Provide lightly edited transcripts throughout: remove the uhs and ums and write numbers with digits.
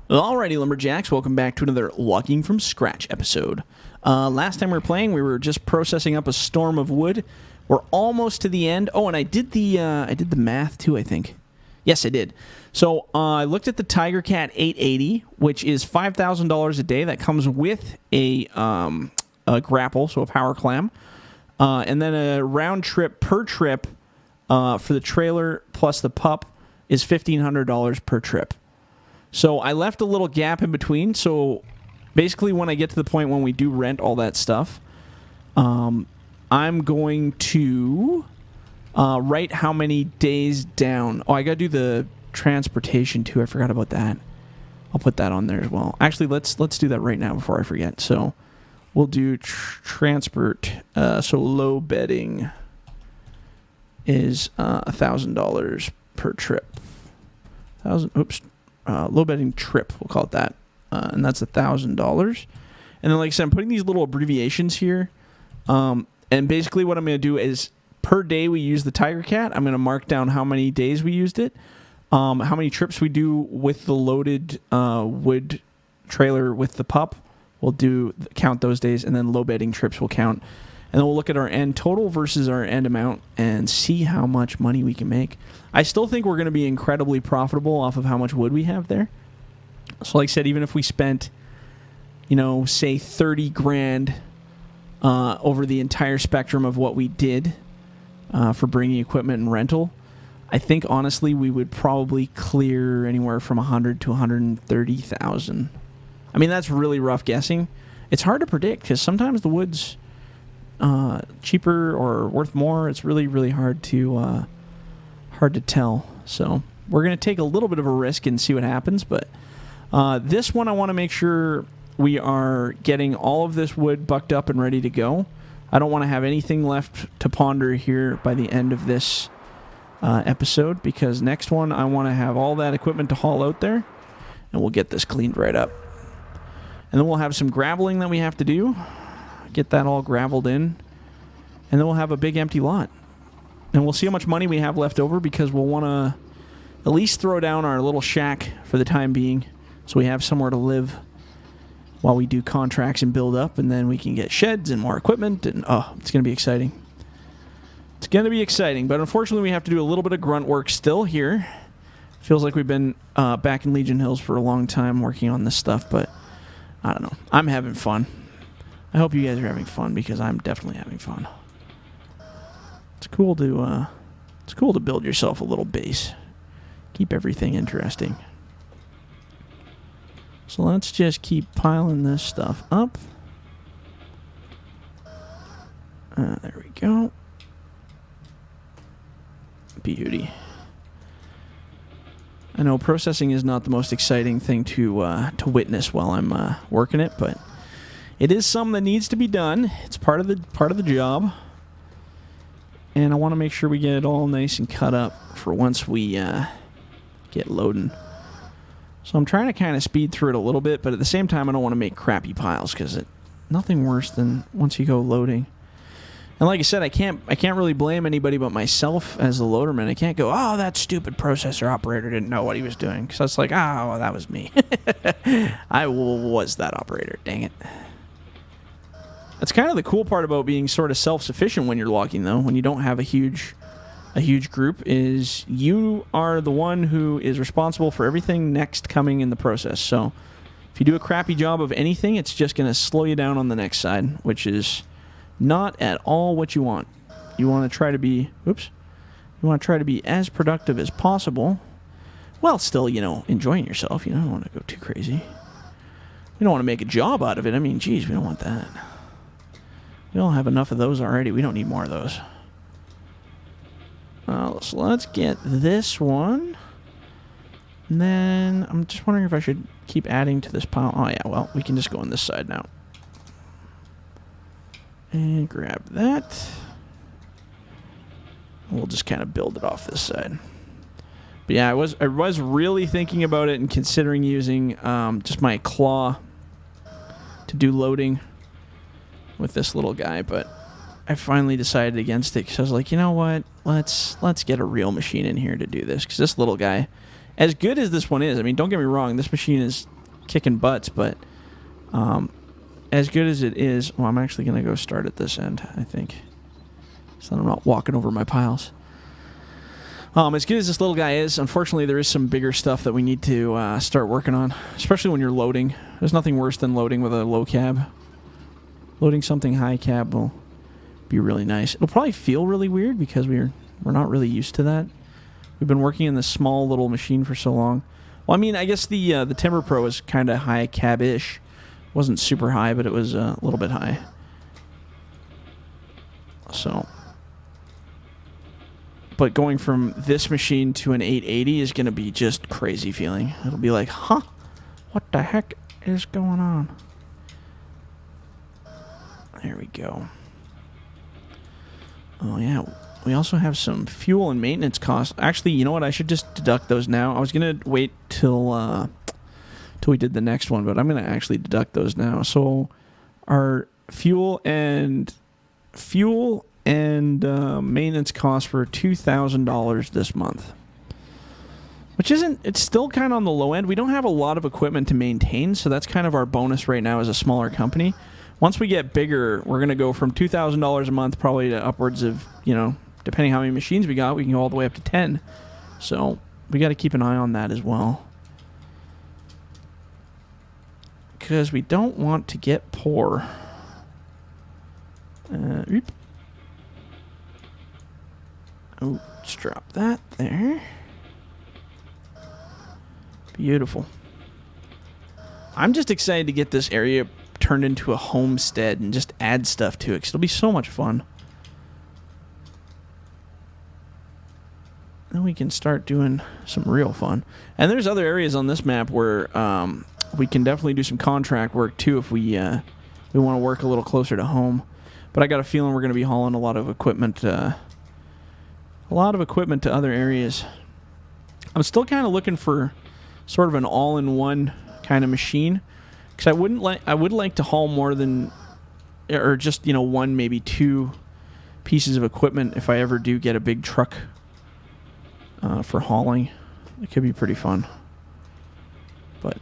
Alrighty, Lumberjacks, welcome back to another Logging from Scratch episode. Last time we were playing, we were just processing up a storm of wood. We're almost to the end. Oh, and I did the math too, I think. Yes, I did. So I looked at the Tiger Cat 880, which is $5,000 a day. That comes with a grapple, so a power clam, and then a round trip per trip for the trailer plus the pup is $1,500 per trip. So I left a little gap in between. So basically when I get to the point when we do rent all that stuff, I'm going to write how many days down. Oh, I got to do the transportation too. I forgot about that. I'll put that on there as well. Actually, let's do that right now before I forget. So we'll do transport. So low bedding is $1,000 per trip. Low bedding trip, we'll call it that, and that's $1,000. And then, like I said, I'm putting these little abbreviations here, and basically what I'm going to do is per day we use the Tiger Cat, I'm going to mark down how many days we used it, how many trips we do with the loaded wood trailer with the pup, we'll count those days, and then low bedding trips will count. And then we'll look at our end total versus our end amount and see how much money we can make. I still think we're going to be incredibly profitable off of how much wood we have there. So like I said, even if we spent, say 30 grand over the entire spectrum of what we did for bringing equipment and rental, I think honestly we would probably clear anywhere from 100 to 130,000. I mean, that's really rough guessing. It's hard to predict because sometimes the wood's cheaper or worth more. It's really, really hard to tell. So we're going to take a little bit of a risk and see what happens. But this one, I want to make sure we are getting all of this wood bucked up and ready to go. I don't want to have anything left to ponder here by the end of this episode, because next one I want to have all that equipment to haul out there, and we'll get this cleaned right up. And then we'll have some graveling that we have to do. Get that all graveled in, and then we'll have a big empty lot. And we'll see how much money we have left over, because we'll want to at least throw down our little shack for the time being so we have somewhere to live while we do contracts and build up, and then we can get sheds and more equipment, and it's going to be exciting. It's going to be exciting, but unfortunately we have to do a little bit of grunt work still here. Feels like we've been back in Legion Hills for a long time working on this stuff, but I don't know. I'm having fun. I hope you guys are having fun, because I'm definitely having fun. It's cool to build yourself a little base. Keep everything interesting. So let's just keep piling this stuff up. There we go. Beauty. I know processing is not the most exciting thing to witness while I'm working it, but it is something that needs to be done. It's part of the job, and I want to make sure we get it all nice and cut up for once we get loading. So I'm trying to kind of speed through it a little bit, but at the same time, I don't want to make crappy piles, because nothing worse than once you go loading. And like I said, I can't really blame anybody but myself as the loaderman. I can't go, oh, that stupid processor operator didn't know what he was doing, because it's like, well, that was me. I was that operator. Dang it. That's kind of the cool part about being sort of self-sufficient when you're logging, though, when you don't have a huge group, is you are the one who is responsible for everything next coming in the process. So if you do a crappy job of anything, it's just going to slow you down on the next side, which is not at all what you want. You want to try to be, as productive as possible, while still, enjoying yourself. You don't want to go too crazy. You don't want to make a job out of it. I mean, geez, we don't want that. We don't have enough of those already. We don't need more of those. So let's get this one. And then I'm just wondering if I should keep adding to this pile. Oh, yeah, well, we can just go on this side now. And grab that. We'll just kind of build it off this side. But yeah, I was really thinking about it and considering using just my claw to do loading with this little guy, but I finally decided against it, because I was like, you know what? Let's get a real machine in here to do this, because this little guy, as good as this one is, I mean, don't get me wrong, this machine is kicking butts, but as good as it is, well, I'm actually going to go start at this end, I think, so that I'm not walking over my piles. As good as this little guy is, unfortunately, there is some bigger stuff that we need to start working on, especially when you're loading. There's nothing worse than loading with a low cab. Loading something high cab will be really nice. It'll probably feel really weird because we're not really used to that. We've been working in this small little machine for so long. Well, I mean, I guess the Timber Pro is kind of high cab-ish. Wasn't super high, but it was a little bit high. So, but going from this machine to an 880 is going to be just crazy feeling. It'll be like, huh? What the heck is going on? There we go. Oh, yeah. We also have some fuel and maintenance costs. Actually, you know what? I should just deduct those now. I was going to wait till we did the next one, but I'm going to actually deduct those now. So our fuel and maintenance costs were $2,000 this month, which it's still kind of on the low end. We don't have a lot of equipment to maintain, so that's kind of our bonus right now as a smaller company. Once we get bigger, we're going to go from $2,000 a month probably to upwards of, depending how many machines we got, we can go all the way up to 10. So we got to keep an eye on that as well, because we don't want to get poor. Oh, let's drop that there. Beautiful. I'm just excited to get this area turned into a homestead and just add stuff to it, because it'll be so much fun. Then we can start doing some real fun. And there's other areas on this map where we can definitely do some contract work too if we want to work a little closer to home. But I got a feeling we're going to be hauling a lot of equipment to other areas. I'm still kind of looking for sort of an all-in-one kind of machine, because I would like to haul more than, or just one, maybe two pieces of equipment if I ever do get a big truck for hauling. It could be pretty fun. But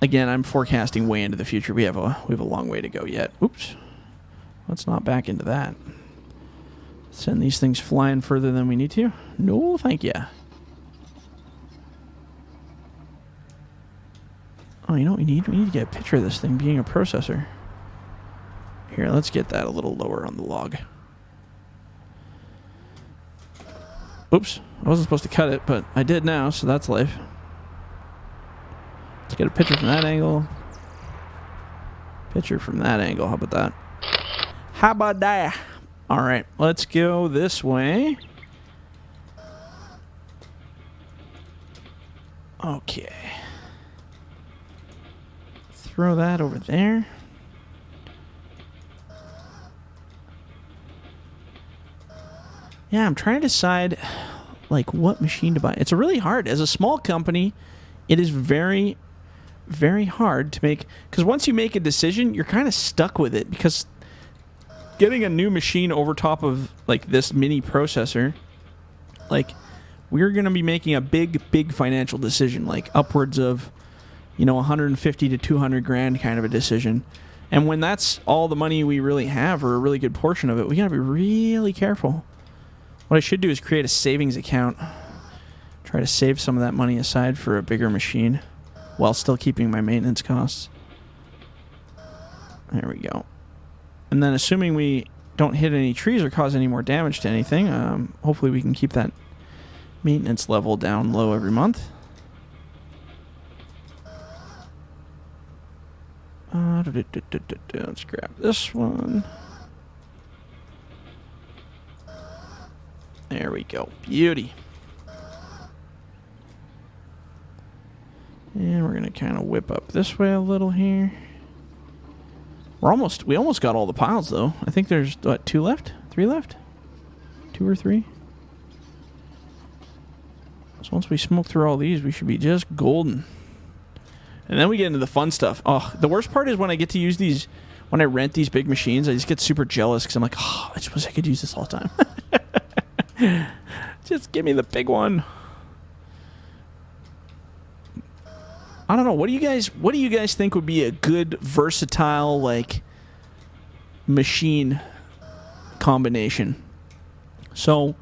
again, I'm forecasting way into the future. We have a long way to go yet. Oops. Let's not back into that. Send these things flying further than we need to. No, thank you. Oh, you know what we need? We need to get a picture of this thing being a processor. Here, let's get that a little lower on the log. Oops, I wasn't supposed to cut it, but I did now, so that's life. Let's get a picture from that angle. Picture from that angle, how about that? How about that? All right, let's go this way. Okay. Throw that over there. Yeah, I'm trying to decide what machine to buy. It's really hard. As a small company, it is very, very hard to make, because once you make a decision, you're kind of stuck with it, because getting a new machine over top of this mini processor, we're going to be making a big financial decision, upwards of 150 to 200 grand kind of a decision. And when that's all the money we really have, or a really good portion of it, we got to be really careful. What I should do is create a savings account. Try to save some of that money aside for a bigger machine while still keeping my maintenance costs. There we go. And then assuming we don't hit any trees or cause any more damage to anything, hopefully we can keep that maintenance level down low every month. Let's grab this one. There we go. Beauty. And we're going to kind of whip up this way a little here. We almost got all the piles, though. I think there's, 2 left? 3 left? 2 or 3? So once we smoke through all these, we should be just golden. And then we get into the fun stuff. Oh, the worst part is when I get to use these, when I rent these big machines, I just get super jealous because I'm like, oh, I just wish I could use this all the time. Just give me the big one. I don't know. What do you guys think would be a good versatile like machine combination? So,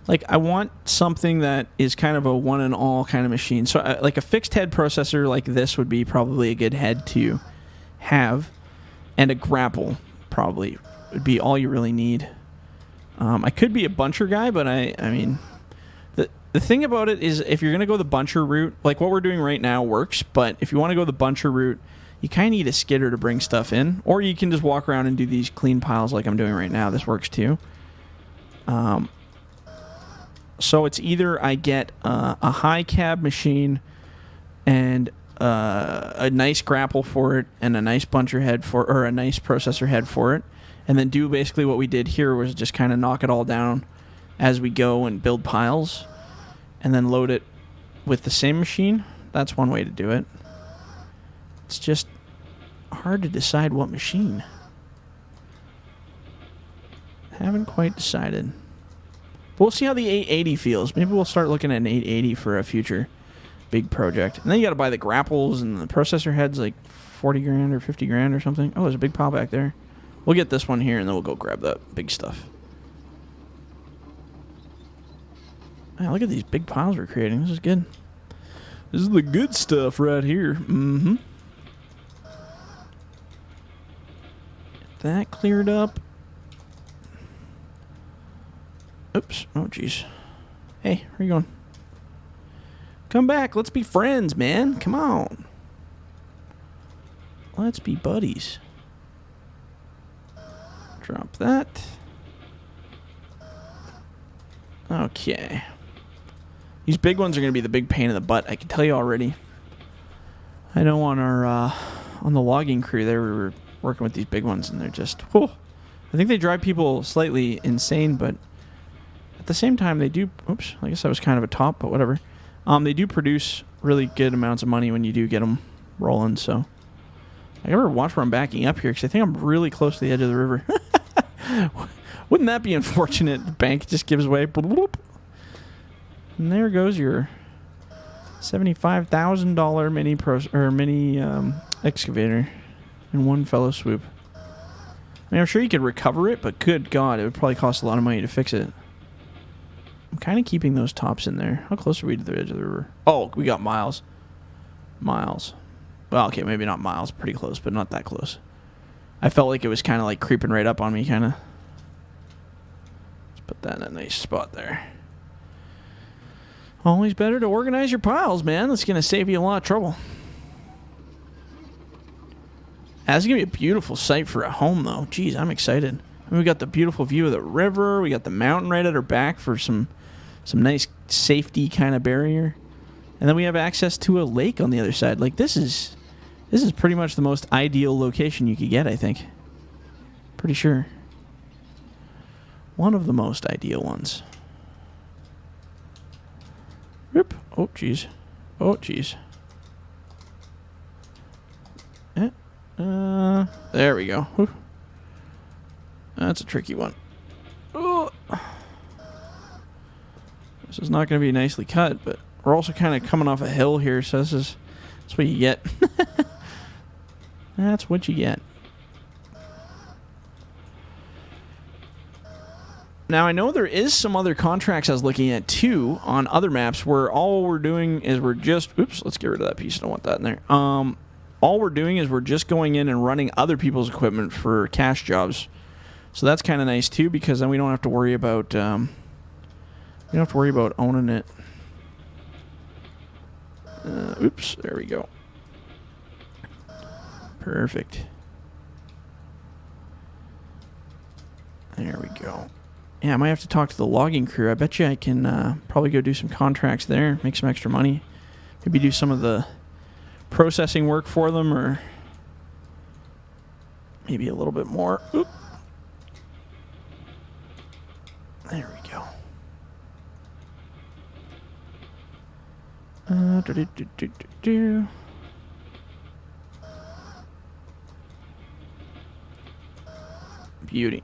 like, I want something that is kind of a one and all kind of machine. So, like a fixed head processor like this would be probably a good head to have, and a grapple probably would be all you really need. I could be a buncher guy, but I mean, the thing about it is if you're going to go the buncher route, like what we're doing right now works, but if you want to go the buncher route, you kind of need a skidder to bring stuff in, or you can just walk around and do these clean piles like I'm doing right now. This works too. So it's either I get a high cab machine and a nice grapple for it and a nice buncher head or a nice processor head for it, and then do basically what we did here was just kind of knock it all down as we go and build piles, and then load it with the same machine. That's one way to do it. It's just hard to decide what machine. Haven't quite decided. But we'll see how the 880 feels. Maybe we'll start looking at an 880 for a future big project. And then you got to buy the grapples and the processor heads, like 40 grand or 50 grand or something. Oh, there's a big pile back there. We'll get this one here, and then we'll go grab that big stuff. Man, look at these big piles we're creating. This is good. This is the good stuff right here. Mm-hmm. Get that cleared up. Oops. Oh, jeez. Hey, where you going? Come back. Let's be friends, man. Come on. Let's be buddies. Drop that. Okay. These big ones are going to be the big pain in the butt. I can tell you already. I know on our on the logging crew there, we were working with these big ones, and they're just, whew. I think they drive people slightly insane, but at the same time, they do. Oops, I guess that was kind of a top, but whatever. They do produce really good amounts of money when you do get them rolling. So I gotta watch where I'm backing up here because I think I'm really close to the edge of the river. Wouldn't that be unfortunate? The bank just gives way. And there goes your $75,000 mini excavator in one fellow swoop. I mean, I'm sure you could recover it, but good God, it would probably cost a lot of money to fix it. I'm kind of keeping those tops in there. How close are we to the edge of the river? Oh, we got miles. Miles. Well, okay, maybe not miles. Pretty close, but not that close. I felt like it was kind of like creeping right up on me, kind of. Let's put that in a nice spot there. Always better to organize your piles, man. That's going to save you a lot of trouble. That's going to be a beautiful site for a home, though. Jeez, I'm excited. I mean, we got the beautiful view of the river. We got the mountain right at our back for some nice safety kind of barrier. And then we have access to a lake on the other side. Like, this is pretty much the most ideal location you could get, I think. Pretty sure. One of the most ideal ones. Rip. Oh, jeez. Oh, jeez. There we go. Whew. That's a tricky one. Oh. This is not going to be nicely cut, but we're also kind of coming off a hill here, so that's what you get. That's what you get. Now, I know there is some other contracts I was looking at, too, on other maps where all we're doing is we're just... Oops, let's get rid of that piece. I don't want that in there. All we're doing is we're just going in and running other people's equipment for cash jobs. So that's kind of nice, too, because then we don't have to worry about... we don't have to worry about owning it. Oops, there we go. Perfect. There we go. Yeah, I might have to talk to the logging crew. I bet you I can probably go do some contracts there, make some extra money. Maybe do some of the processing work for them, or maybe a little bit more. Oop. There we go. Beauty.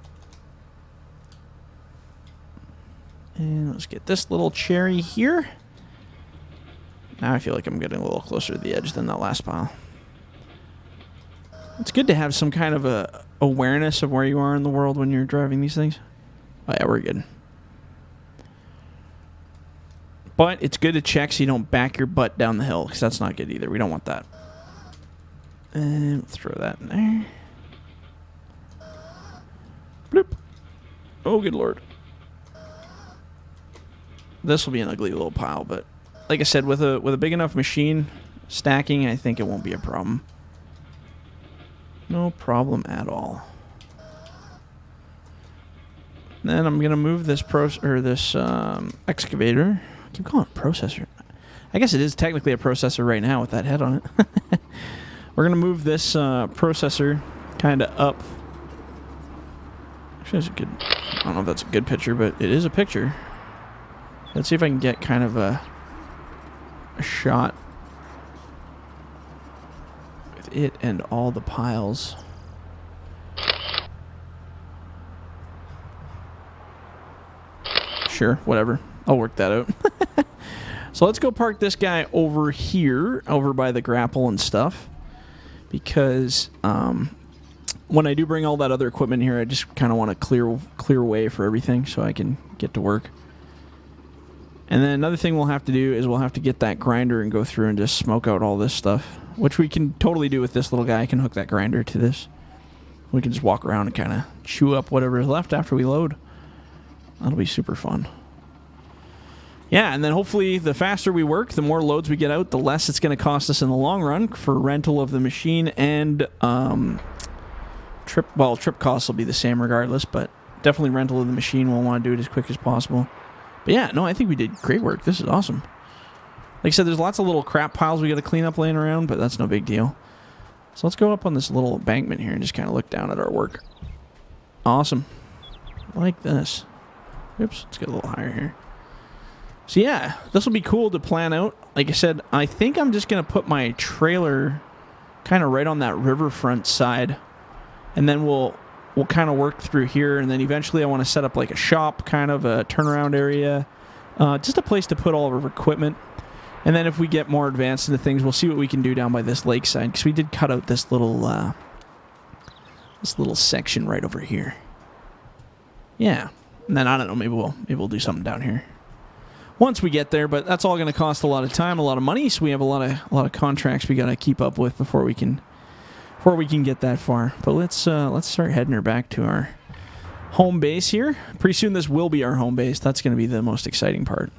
And let's get this little cherry here. Now I feel like I'm getting a little closer to the edge than that last pile. It's good to have some kind of a awareness of where you are in the world when you're driving these things. Oh yeah, we're good. But it's good to check so you don't back your butt down the hill, because that's not good either. We don't want that. And we'll throw that in there. Bloop. Oh, good lord. This will be an ugly little pile, but like I said, with a big enough machine, stacking, I think it won't be a problem. No problem at all. Then I'm gonna move this excavator. I keep calling it processor. I guess it is technically a processor right now with that head on it. We're gonna move this processor kind of up. Actually, that's a good. I don't know if that's a good picture, but it is a picture. Let's see if I can get kind of a shot with it and all the piles. Sure, whatever. I'll work that out. So let's go park this guy over here, over by the grapple and stuff, because when I do bring all that other equipment here, I just kind of want to clear way for everything so I can get to work. And then another thing we'll have to do is we'll have to get that grinder and go through and just smoke out all this stuff, which we can totally do with this little guy. I can hook that grinder to this. We can just walk around and kind of chew up whatever is left after we load. That'll be super fun. Yeah, and then hopefully the faster we work, the more loads we get out, the less it's going to cost us in the long run for rental of the machine and trip costs will be the same regardless, but definitely rental of the machine. We'll want to do it as quick as possible. But yeah, no, I think we did great work. This is awesome. Like I said, there's lots of little crap piles we got to clean up laying around, but that's no big deal. So let's go up on this little embankment here and just kind of look down at our work. Awesome. I like this. Oops, let's get a little higher here. So yeah, this will be cool to plan out. Like I said, I think I'm just going to put my trailer kind of right on that riverfront side, and then we'll kind of work through here, and then eventually I want to set up like a shop, kind of a turnaround area, just a place to put all of our equipment. And then if we get more advanced into things, we'll see what we can do down by this lakeside, because we did cut out this little section right over here. Yeah, and then I don't know, maybe we'll do something down here once we get there, but that's all going to cost a lot of time, a lot of money, so we have a lot of contracts we got to keep up with before we can get that far. But let's start heading her back to our home base here. Pretty soon this will be our home base. That's going to be the most exciting part.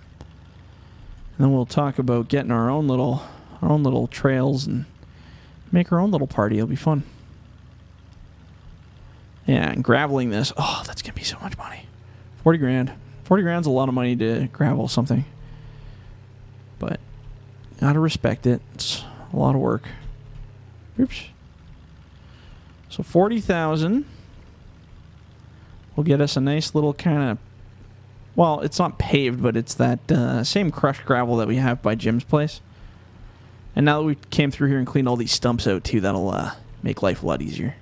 And then we'll talk about getting our own little trails and make our own little party. It'll be fun. Yeah, and graveling this. Oh, that's going to be so much money. 40 grand. 40 grand's a lot of money to gravel something. But gotta respect it. It's a lot of work. Oops. So 40,000 will get us a nice little kind of, well, it's not paved, but it's that same crushed gravel that we have by Jim's place. And now that we came through here and cleaned all these stumps out too, that'll make life a lot easier.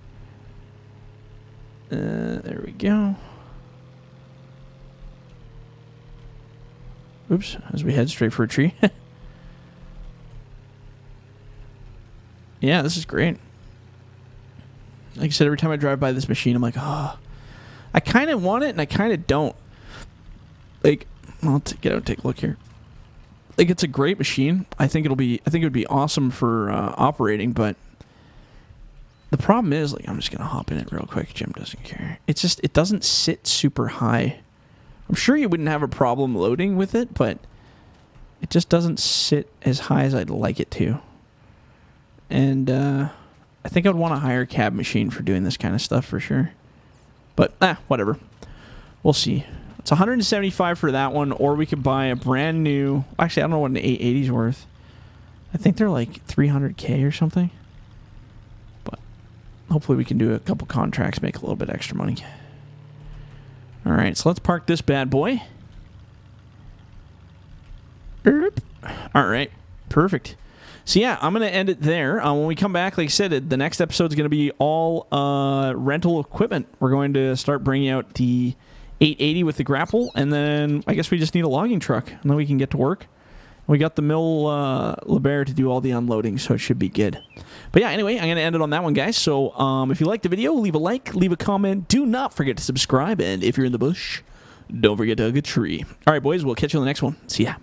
There we go. Oops, as we head straight for a tree. Yeah, this is great. Like I said, every time I drive by this machine, I'm like, oh, I kind of want it and I kind of don't. Like, I'll get out and take a look here. Like, it's a great machine. I think it would be awesome for operating, but the problem is, like, I'm just gonna hop in it real quick. Jim doesn't care. It's just, it doesn't sit super high. I'm sure you wouldn't have a problem loading with it, but it just doesn't sit as high as I'd like it to. And I think I'd want a higher cab machine for doing this kind of stuff for sure. But whatever. We'll see. It's $175 for that one, or we could buy a brand new. Actually, I don't know what an 880's worth. I think they're like $300K or something. But hopefully we can do a couple contracts, make a little bit extra money. All right, so let's park this bad boy. All right, perfect. So yeah, I'm going to end it there. When we come back, like I said, the next episode is going to be all rental equipment. We're going to start bringing out the 880 with the grapple, and then I guess we just need a logging truck, and then we can get to work. We got the mill LeBaire to do all the unloading, so it should be good. But yeah, anyway, I'm going to end it on that one, guys. So if you liked the video, leave a like, leave a comment. Do not forget to subscribe. And if you're in the bush, don't forget to hug a tree. All right, boys, we'll catch you on the next one. See ya.